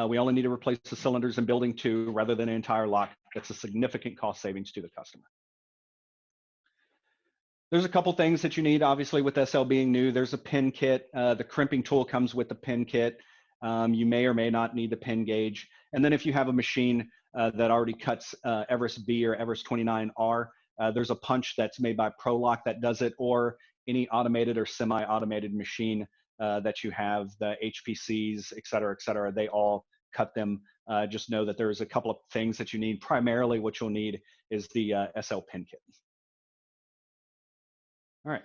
we only need to replace the cylinders in building 2 rather than an entire lock. That's a significant cost savings to the customer. There's a couple things that you need, obviously, with SL being new. There's a pin kit. The crimping tool comes with the pin kit. You may or may not need the pin gauge. And then if you have a machine that already cuts Everest B or Everest 29R, there's a punch that's made by ProLock that does it, or any automated or semi-automated machine that you have, the HPCs, et cetera, they all cut them. Just know that there's a couple of things that you need. Primarily what you'll need is the SL pin kit. All right,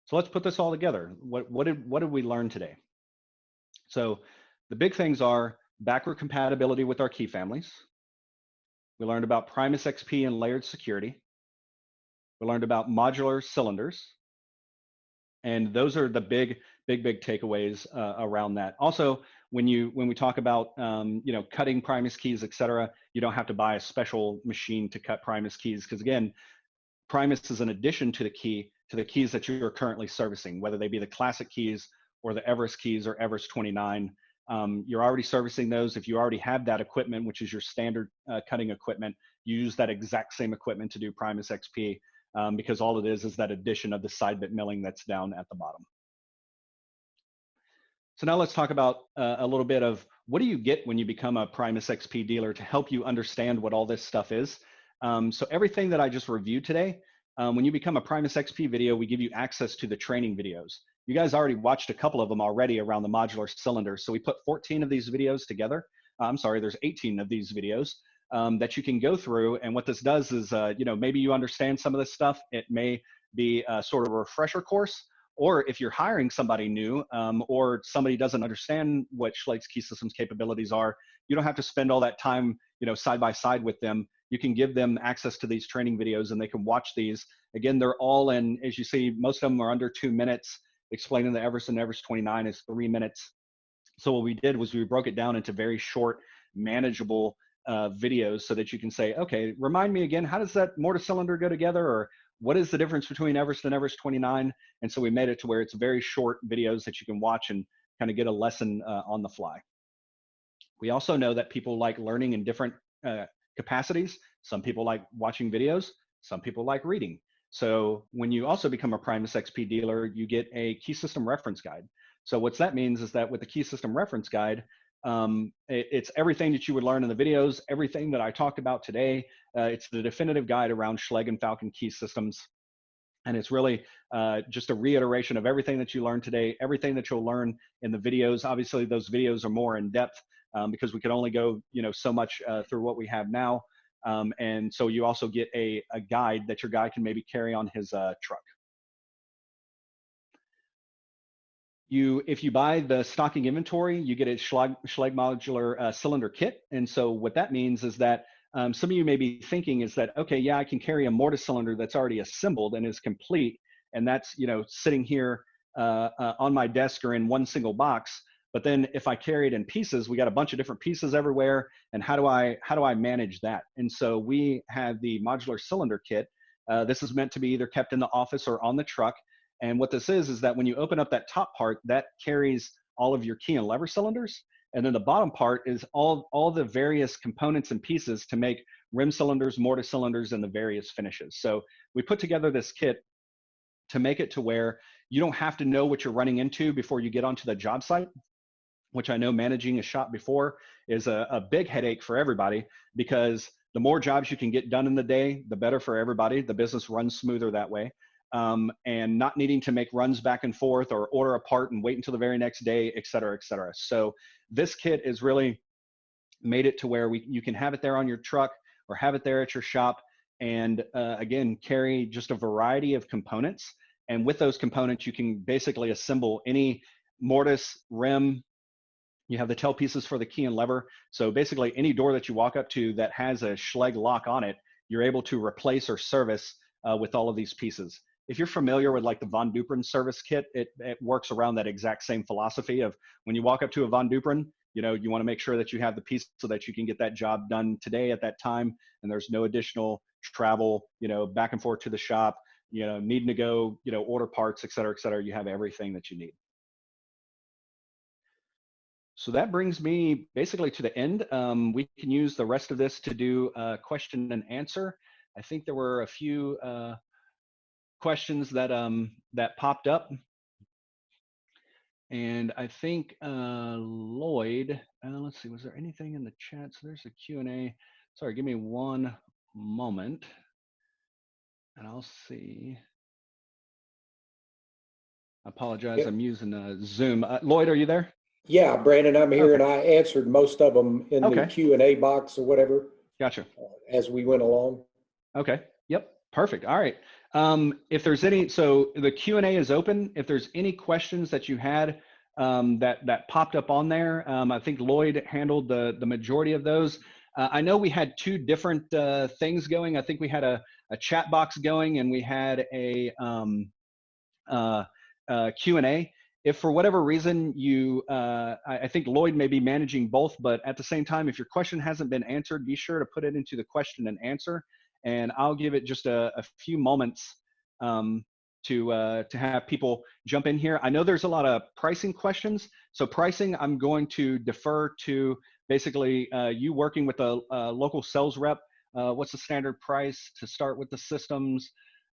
so let's put this all together. What did we learn today? So the big things are backward compatibility with our key families. We learned about Primus XP and layered security. We learned about modular cylinders. And those are the big takeaways around that. Also, when we talk about cutting Primus keys, et cetera, you don't have to buy a special machine to cut Primus keys, because again, Primus is an addition to the keys that you're currently servicing, whether they be the classic keys or the Everest keys or Everest 29. You're already servicing those. If you already have that equipment, which is your standard cutting equipment, you use that exact same equipment to do Primus XP, because all it is that addition of the side bit milling that's down at the bottom. So now let's talk about a little bit of what do you get when you become a Primus XP dealer to help you understand what all this stuff is. So everything that I just reviewed today, when you become a Primus XP video, we give you access to the training videos. You guys already watched a couple of them already around the modular cylinder. So we put 14 of these videos together. I'm sorry, there's 18 of these videos that you can go through. And what this does is, maybe you understand some of this stuff. It may be a sort of a refresher course, or if you're hiring somebody new or somebody doesn't understand what Schlage's key systems capabilities are, you don't have to spend all that time, side by side with them. You can give them access to these training videos and they can watch these. Again, they're all in, as you see, most of them are under 2 minutes. Explaining the Everest and Everest 29 is 3 minutes. So what we did was we broke it down into very short, manageable videos so that you can say, okay, remind me again, how does that mortar cylinder go together? Or what is the difference between Everest and Everest 29? And so we made it to where it's very short videos that you can watch and kind of get a lesson on the fly. We also know that people like learning in different capacities. Some people like watching videos, some people like reading. So when you also become a Primus XP dealer, you get a key system reference guide. So what that means is that with the key system reference guide, it's everything that you would learn in the videos, everything that I talked about today. It's the definitive guide around Schlage and Falcon key systems. And it's really just a reiteration of everything that you learned today, everything that you'll learn in the videos. Obviously, those videos are more in depth because we could only go so much through what we have now. And so you also get a guide that your guy can maybe carry on his truck. If you buy the stocking inventory, you get a Schlage modular cylinder kit. And so what that means is that some of you may be thinking is that, okay, yeah, I can carry a mortar cylinder that's already assembled and is complete. And that's, sitting here on my desk or in one single box. But then if I carry it in pieces, we got a bunch of different pieces everywhere. And how do I manage that? And so we have the modular cylinder kit. This is meant to be either kept in the office or on the truck. And what this is that when you open up that top part, that carries all of your key and lever cylinders. And then the bottom part is all the various components and pieces to make rim cylinders, mortar cylinders, and the various finishes. So we put together this kit to make it to where you don't have to know what you're running into before you get onto the job site, which I know managing a shop before is a big headache for everybody, because the more jobs you can get done in the day, the better for everybody. The business runs smoother that way. and not needing to make runs back and forth or order a part and wait until the very next day, et cetera, et cetera. So this kit is really made it to where you can have it there on your truck or have it there at your shop, and again, carry just a variety of components. And with those components, you can basically assemble any mortise, rim. You have the tail pieces for the key and lever. So basically any door that you walk up to that has a Schlage lock on it, you're able to replace or service with all of these pieces. If you're familiar with like the Von Duprin service kit, it works around that exact same philosophy of when you walk up to a Von Duprin, you know, you want to make sure that you have the piece so that you can get that job done today at that time, and there's no additional travel, you know, back and forth to the shop, you know, needing to go, you know, order parts, et cetera, et cetera. You have everything that you need. So that brings me basically to the end. We can use the rest of this to do a question and answer. I think there were a few questions that that popped up, and I think Lloyd. Let's see, was there anything in the chat? So there's a Q&A. Sorry, give me one moment, and I'll see. I apologize. Yep. I'm using Zoom. Lloyd, are you there? Yeah, Brandon, I'm here, and I answered most of them in the Q&A box or whatever. Gotcha. As we went along. Okay. Yep. Perfect. All right. If there's any, so the Q&A is open. If there's any questions that you had that popped up on there, I think Lloyd handled the majority of those. I know we had two different things going. I think we had a chat box going, and we had a Q&A. If for whatever reason you, I think Lloyd may be managing both, but at the same time, if your question hasn't been answered, be sure to put it into the question and answer, and I'll give it just a few moments to have people jump in here. I know there's a lot of pricing questions, so pricing I'm going to defer to basically you working with a local sales rep. What's the standard price to start with the systems?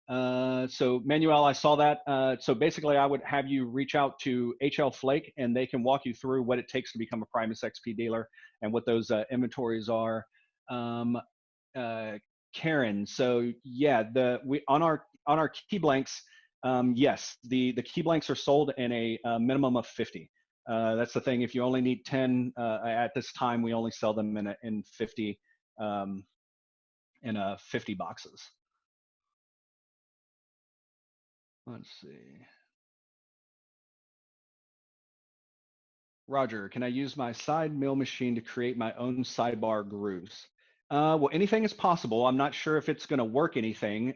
So Manuel, I saw that. So basically I would have you reach out to HL Flake, and they can walk you through what it takes to become a Primus XP dealer and what those inventories are. Karen, so yeah, we on our key blanks, yes, the key blanks are sold in a minimum of 50. That's the thing. If you only need 10 at this time, we only sell them in 50 50 boxes. Let's see. Roger, can I use my side mill machine to create my own sidebar grooves? Well, anything is possible. I'm not sure if it's going to work anything.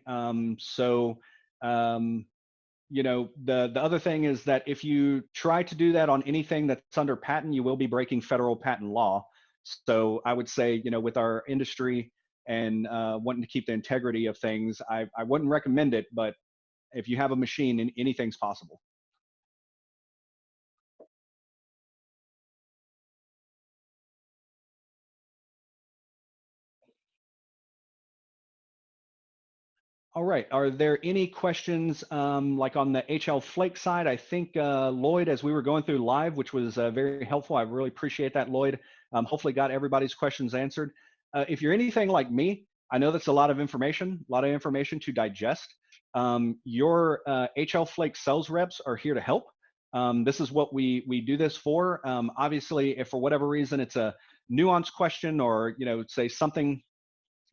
You know, the other thing is that if you try to do that on anything that's under patent, you will be breaking federal patent law. So I would say, you know, with our industry and wanting to keep the integrity of things, I wouldn't recommend it, but if you have a machine, anything's possible. All right, are there any questions like on the HL Flake side? I think Lloyd, as we were going through live, which was very helpful, I really appreciate that, Lloyd. Hopefully got everybody's questions answered. If you're anything like me, I know that's a lot of information to digest. Your HL Flake sales reps are here to help. This is what we do this for. Obviously, if for whatever reason it's a nuanced question, or you know, say something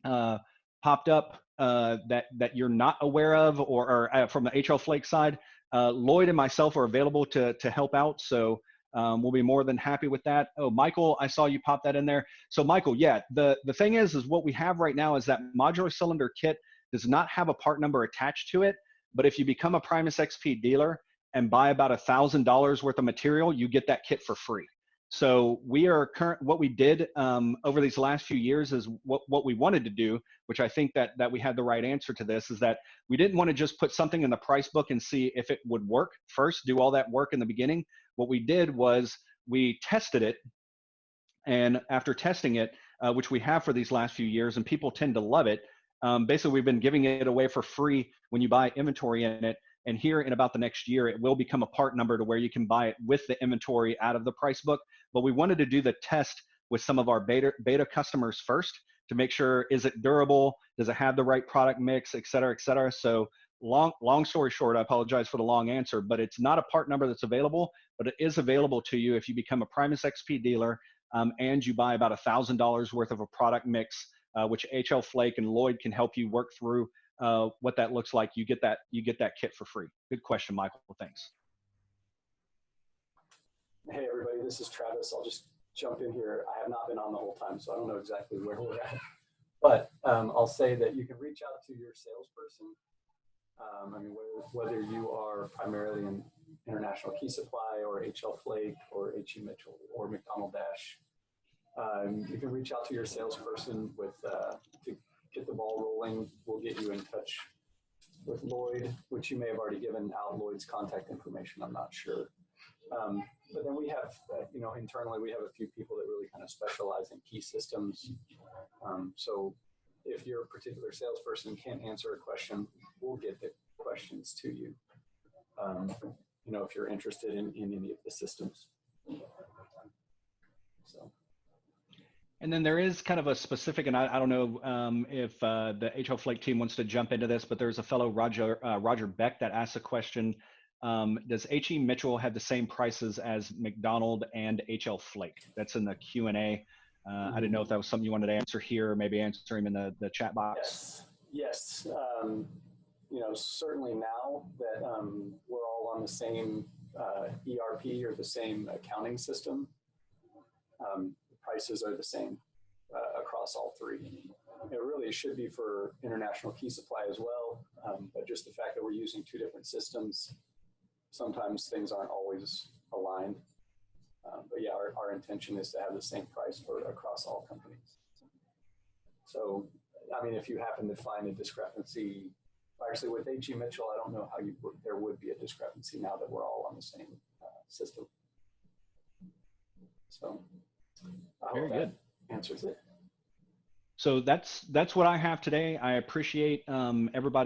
popped up that you're not aware of, or from the HL Flake side, Lloyd and myself are available to help out. So we'll be more than happy with that. Oh, Michael, I saw you pop that in there. So Michael, yeah, the thing is what we have right now is that modular cylinder kit does not have a part number attached to it. But if you become a Primus XP dealer and buy about $1,000 worth of material, you get that kit for free. So what we did over these last few years is what we wanted to do, which I think that we had the right answer to this, is that we didn't want to just put something in the price book and see if it would work first, do all that work in the beginning. What we did was we tested it, and after testing it, which we have for these last few years, and people tend to love it, basically we've been giving it away for free when you buy inventory in it. And here in about the next year, it will become a part number to where you can buy it with the inventory out of the price book. But we wanted to do the test with some of our beta customers first to make sure, is it durable? Does it have the right product mix, et cetera, et cetera? So long story short, I apologize for the long answer, but it's not a part number that's available, but it is available to you if you become a Primus XP dealer, and you buy about $1,000 worth of a product mix, which HL Flake and Lloyd can help you work through what that looks like. You get that kit for free. Good question, Michael. Thanks. Hey everybody, this is Travis. I'll just jump in here. I have not been on the whole time, so I don't know exactly where we're at. But I'll say that you can reach out to your salesperson. I mean, whether you are primarily an International Key Supply or HL Flake or HE Mitchell or McDonald Dash, you can reach out to your salesperson to get the ball rolling. We'll get you in touch with Lloyd, which you may have already given out Lloyd's contact information. I'm not sure. But then we have, internally, we have a few people that really kind of specialize in key systems. So if your particular salesperson can't answer a question, we'll get the questions to you, if you're interested in any of the systems. So. And then there is kind of a specific, and I don't know if the HL Flake team wants to jump into this, but there's a fellow, Roger Beck, that asked a question. Does HE Mitchell have the same prices as McDonald and HL Flake? That's in the Q&A. I didn't know if that was something you wanted to answer here, or maybe answer him in the chat box. Yes. Certainly now that we're all on the same ERP or the same accounting system, the prices are the same across all three. It really should be for International Key Supply as well, but just the fact that we're using two different systems, sometimes things aren't always aligned. But yeah, our intention is to have the same price across all companies. So, I mean, if you happen to find a discrepancy, actually with HE Mitchell, I don't know how there would be a discrepancy now that we're all on the same system. So, I hope that answers it. So that's what I have today. I appreciate everybody